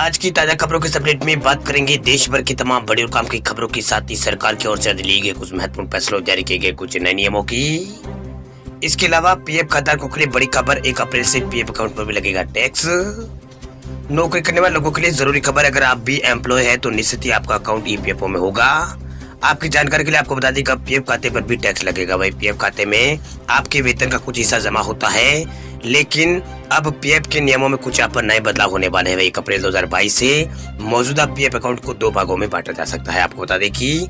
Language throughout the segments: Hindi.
आज की ताजा खबरों के अपडेट में बात करेंगे देश भर की तमाम बड़ी और काम की खबरों के साथ ही सरकार की ओर से लिए गए कुछ महत्वपूर्ण फैसलों, जारी किए गए कुछ नए नियमों की। इसके अलावा पीएफ खाताधारकों के लिए बड़ी खबर, 1 अप्रैल से पीएफ अकाउंट पर भी लगेगा टैक्स। नौकरी करने वाले लोगों के लिए जरूरी खबर, अगर आप भी एम्प्लॉय है तो निश्चित ही आपका अकाउंट ईपीएफओ में होगा। आपकी जानकारी के लिए आपको बता दें कि पीएफ खाते पर भी टैक्स लगेगा। भाई पीएफ खाते में आपके वेतन का कुछ हिस्सा जमा होता है, लेकिन अब पीएफ के नियमों में कुछ यहाँ पर नए बदलाव होने वाले हैं। 1 अप्रैल 2022 से मौजूदा पीएफ अकाउंट को 2 भागों में बांटा जा सकता है। आपको बता दें कि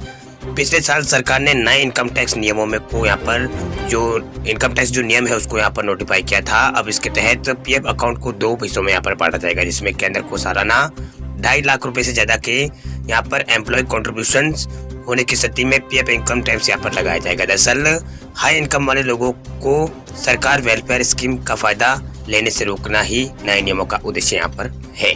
पिछले साल सरकार ने नए इनकम टैक्स नियमों में को यहाँ पर जो इनकम टैक्स जो नियम है उसको यहाँ पर नोटिफाई किया था। अब इसके तहत पीएफ अकाउंट को 2 हिस्सों में यहाँ पर बांटा जाएगा, जिसमें केंद्र को सालाना 2.5 लाख रुपए से ज्यादा के यहाँ पर एम्प्लॉय कॉन्ट्रीब्यूशन होने की स्थिति में पीएफ इनकम टैक्स यहाँ पर लगाया जाएगा। दरअसल हाई इनकम वाले लोगों को सरकार वेलफेयर स्कीम का फायदा लेने से रोकना ही नए नियमों का उद्देश्य यहाँ पर है।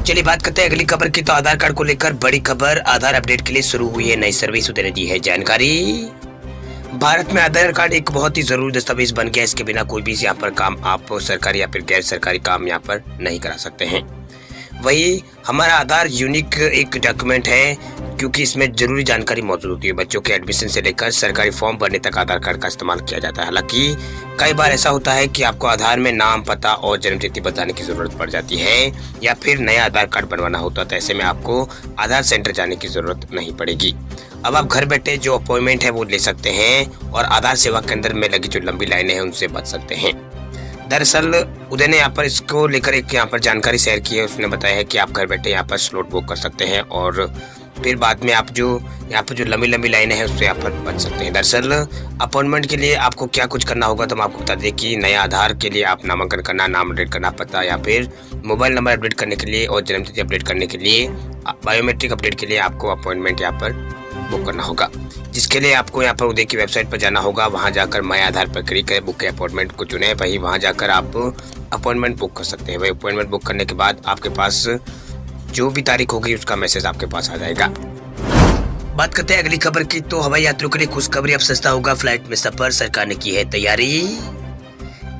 चलिए बात करते हैं अगली खबर की। तो आधार कार्ड को लेकर बड़ी खबर, आधार अपडेट के लिए शुरू हुई है नई सर्विस, ने दी है जानकारी। भारत में आधार कार्ड एक बहुत ही जरूरी दस्तावेज बन गया। इसके बिना कोई भी यहाँ पर काम आप सरकारी या फिर गैर सरकारी काम यहाँ पर नहीं करा सकते हैं। वही हमारा आधार यूनिक एक डॉक्यूमेंट है, क्योंकि इसमें जरूरी जानकारी मौजूद होती है। बच्चों के एडमिशन से लेकर सरकारी फॉर्म भरने तक आधार कार्ड का इस्तेमाल किया जाता है। हालांकि कई बार ऐसा होता है कि आपको आधार में नाम, पता और जन्म तिथि बताने की जरूरत पड़ जाती है, या फिर नया आधार कार्ड बनवाना होता है। तो ऐसे में आपको आधार सेंटर जाने की जरूरत नहीं पड़ेगी। अब आप घर बैठे जो अपॉइंटमेंट है वो ले सकते हैं और आधार सेवा केंद्र में लगी जो लंबी लाइनें हैं उनसे बच सकते हैं। दरअसल उदय ने यहाँ पर इसको लेकर एक यहाँ पर जानकारी शेयर की है। उसने बताया है कि आप घर बैठे यहाँ पर स्लॉट बुक कर सकते हैं और फिर बाद में आप जो यहाँ पर जो लंबी लाइनें हैं उससे यहाँ पर बच सकते हैं। दरअसल अपॉइंटमेंट के लिए आपको क्या कुछ करना होगा, तो हम आपको बता दें कि नया आधार के लिए आप नामांकन करना, नाम अपडेट करना, पता या फिर मोबाइल नंबर अपडेट करने के लिए और जन्मतिथि अपडेट करने के लिए, बायोमेट्रिक अपडेट के लिए आपको अपॉइंटमेंट यहाँ पर बुक करना होगा, जिसके लिए आपको यहाँ पर उदय की वेबसाइट पर जाना होगा। वहाँ जाकर माय आधार पर क्लिक करें, बुक के अपॉइंटमेंट को चुने, वही वहाँ जाकर आप अपॉइंटमेंट बुक कर सकते हैं। वही अपॉइंटमेंट बुक करने के बाद आपके पास जो भी तारीख होगी उसका मैसेज आपके पास आ जाएगा। बात करते हैं अगली खबर की। तो हवाई यात्रियों के लिए खुशखबरी, अब सस्ता होगा फ्लाइट में सफर, सरकार ने की है तैयारी।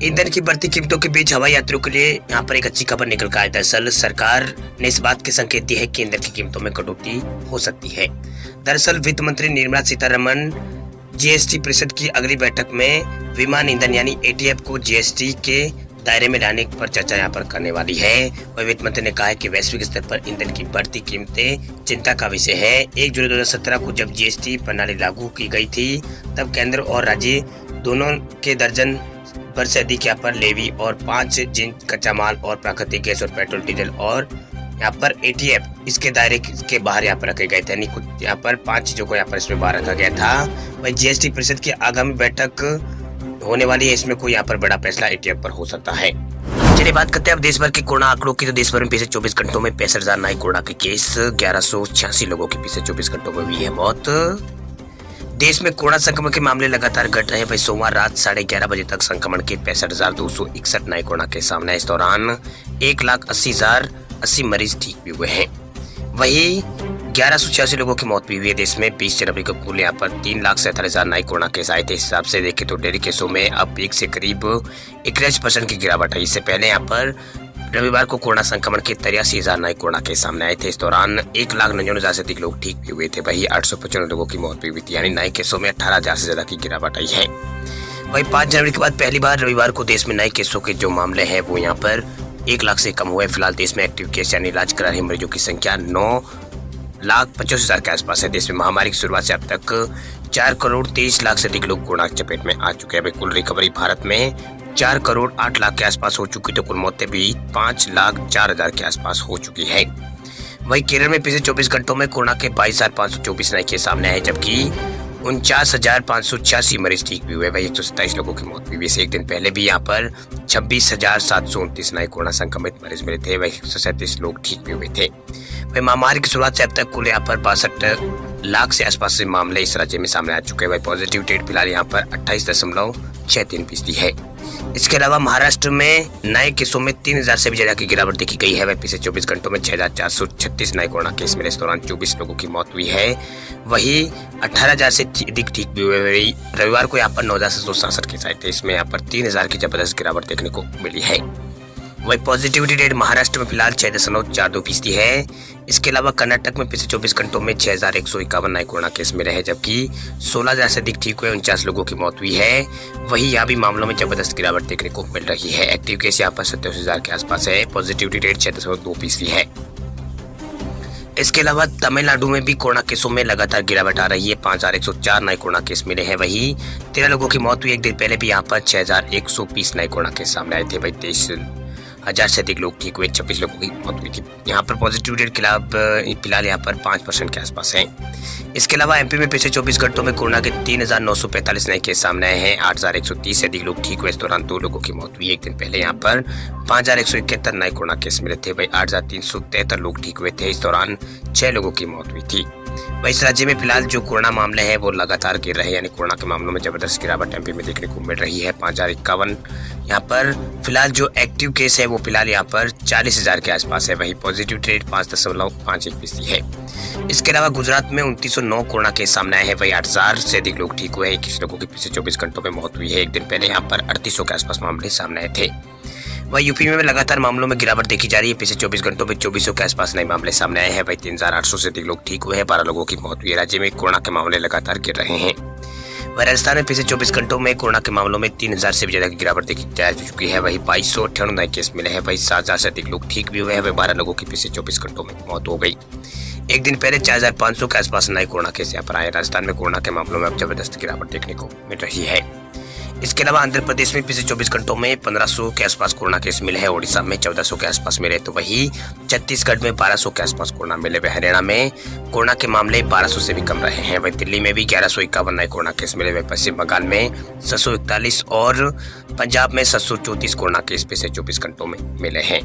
ईंधन की बढ़ती कीमतों के बीच हवाई यात्रियों के लिए यहाँ पर एक अच्छी खबर निकल कर आई। दरअसल सरकार ने इस बात के संकेत दिए है कि ईंधन की कीमतों में कटौती हो सकती है। दरअसल वित्त मंत्री निर्मला सीतारमण जीएसटी परिषद की अगली बैठक में विमान ईंधन यानी एटीएफ को जीएसटी के दायरे में लाने पर चर्चा यहाँ पर करने वाली है। वही वित्त मंत्री ने कहा है कि वैश्विक स्तर पर ईंधन की बढ़ती कीमतें चिंता का विषय है। 1 जुलाई 2017 को जब जीएसटी प्रणाली लागू की गई थी, तब केंद्र और राज्य दोनों के दर्जन भर से अधिक यहाँ पर लेवी और 5 जिन कच्चा माल और प्राकृतिक गैस और पेट्रोल डीजल और यहाँ पर एटीएफ इसके दायरे के बाहर यहाँ पर रखे गए थे। यानी कुछ यहाँ पर 5 चीजों को यहाँ पर इसमें बाहर रखा गया था। वही जीएसटी परिषद की आगामी बैठक होने वाली है, इसमें कोई यहाँ पर बड़ा फैसला एटीएफ पर हो सकता है। चलिए बात करते हैं अब देश भर के कोरोना आंकड़ों की। तो देश भर में पिछले 24 घंटों में 65,000 नए कोरोना के केस, 1186 लोगों की पिछले 24 घंटों में हुई है मौत। देश में कोरोना संक्रमण के मामले लगातार घट रहे हैं। वही सोमवार रात 11:30 बजे तक संक्रमण के 65,261 नए कोरोना के सामने। इस दौरान 1,80,080 मरीज ठीक भी हुए हैं। वही 1186 लोगों की मौत भी हुई है। देश में 20 जनवरी को कुल यहाँ पर 3,47,000 नए कोरोना केस आए थे। इस हिसाब से देखें तो डेली केसों में अब पीक से करीब 41% की गिरावट है। इससे पहले यहाँ पर रविवार को कोरोना संक्रमण के 83,000 नए कोरोना केस सामने आए थे। इस दौरान 1,99,000 से अधिक लोग ठीक भी हुए थे। वही 895 लोगों की मौत भी हुई थी, यानी नए केसों में 18,000 से ज्यादा की गिरावट आई है। वही 5 जनवरी के बाद पहली बार रविवार को देश में नए केसों के जो मामले हैं वो यहाँ पर 1 लाख से कम हुए। फिलहाल देश में एक्टिव केस यानी इलाज करा रहे मरीजों की संख्या 9,85,000 के आसपास है। देश में महामारी की शुरुआत से अब तक 4,23,00,000 से अधिक लोग कोरोना की चपेट में आ चुके हैं। कुल रिकवरी भारत में 4,08,00,000 के आसपास हो चुकी, तो कुल मौतें भी 5,04,000 के आसपास हो चुकी है। वहीं केरल में पिछले 24 घंटों में कोरोना के 22,524 नए केस सामने आए, जबकि 49,586 मरीज ठीक भी हुए। वही 127 लोगों की मौत भी हुई। इससे एक दिन पहले भी यहाँ पर 26,729 नए कोरोना संक्रमित मरीज मिले थे। वही 137 लोग ठीक भी हुए थे। वही महामारी की शुरुआत से अब तक कुल यहाँ पर 62 लाख से आसपास से मामले इस राज्य में सामने आ चुके हैं। वही पॉजिटिव रेट फिलहाल यहाँ पर 28.63% है। इसके अलावा महाराष्ट्र में नए केसों में 3,000 से भी ज्यादा की गिरावट देखी गई है। वह पिछले 24 घंटों में 6,436 नए कोरोना केस मिले। इस दौरान 24 लोगों की मौत हुई है। वही 18,000 से अधिक ठीक भी हुए। रविवार को यहाँ पर 9,767 केस आए थे। इसमें यहाँ पर 3,000 की जबरदस्त गिरावट देखने को मिली है। वही पॉजिटिविटी रेट महाराष्ट्र में फिलहाल 6.42% है। इसके अलावा कर्नाटक में पिछले 24 घंटों में 6,151 नए कोरोना केस मिले हैं, जबकि 16,000 से अधिक ठीक हुए 49 लोगों की मौत हुई है। वहीं यहाँ भी मामलों में जबरदस्त गिरावट देखने को मिल रही है। एक्टिव केस यहाँ पर 27,000 के आसपास है। पॉजिटिविटी रेट 6.2% है। इसके अलावा तमिलनाडु में भी कोरोना केसों में लगातार गिरावट आ रही है। 5,104 नए कोरोना केस मिले हैं। वहीं 13 लोगों की मौत हुई। एक दिन पहले भी यहाँ पर 6,120 नए कोरोना केस सामने आए थे। वही 23,000 से अधिक लोग ठीक हुए। 26 लोगों की मौत हुई थी। यहाँ पर पॉजिटिव रेट फिलहाल यहाँ पर 5% के आसपास है। इसके अलावा एमपी में पिछले 24 घंटों में कोरोना के 3,945 नए केस सामने आए हैं। 8,130 से अधिक लोग ठीक हुए। इस दौरान 2 लोगों की मौत हुई। एक दिन पहले यहाँ पर 5,171 नए कोरोना केस मिले थे। वही 8,373 लोग ठीक हुए थे। इस दौरान 6 लोगों की मौत हुई थी। वही इस राज्य में फिलहाल जो कोरोना मामले हैं वो लगातार गिर रहे हैं, यानी कोरोना के मामलों में जबरदस्त गिरावट एमपी में देखने को मिल रही है। 5,051 यहाँ पर फिलहाल जो एक्टिव केस है वो फिलहाल यहाँ पर 40,000 के आसपास है। वही पॉजिटिव रेट 5.51% है। इसके अलावा गुजरात में 2,909 कोरोना केस सामने आए हैं। वही 8,000 से अधिक लोग ठीक हुए हैं। 21 लोगों की पिछले 24 घंटों में मौत हुई है। एक दिन पहले यहाँ पर 3,800 के आसपास मामले सामने आए थे। वही यूपी में लगातार मामलों में गिरावट देखी जा रही है। पिछले 24 घंटों में 2,400 के आसपास नए मामले सामने आए हैं। वही 3,800 से अधिक लोग ठीक हुए हैं। 12 लोगों की मौत हुई है। राज्य में कोरोना के मामले लगातार गिर रहे हैं। वही राजस्थान में पिछले 24 घंटों में कोरोना के मामलों में 3,000 से भी ज्यादा की गिरावट देखी जा चुकी है। वही 2,298 नए केस मिले हैं। वही 7,000 से अधिक लोग ठीक भी हुए हैं। वही 12 लोगों की पिछले 24 घंटों में मौत हो गई। एक दिन पहले 4,500 के आसपास नए कोरोना केस यहाँ पर आए। राजस्थान में कोरोना के मामलों में अब जबरदस्त गिरावट देखने को मिल रही है। इसके अलावा आंध्र प्रदेश में पिछले 24 घंटों में 1,500 के आसपास कोरोना केस मिले हैं। ओडिशा में 1,400 के आसपास मिले। तो वही छत्तीसगढ़ में 1,200 के आसपास कोरोना मिले। वही हरियाणा में कोरोना के मामले 1,200 से भी कम रहे हैं। वही दिल्ली में भी 1,151 नए कोरोना केस मिले। वही पश्चिम बंगाल में 741 और पंजाब में 734 कोरोना केस पिछले 24 घंटों में मिले हैं।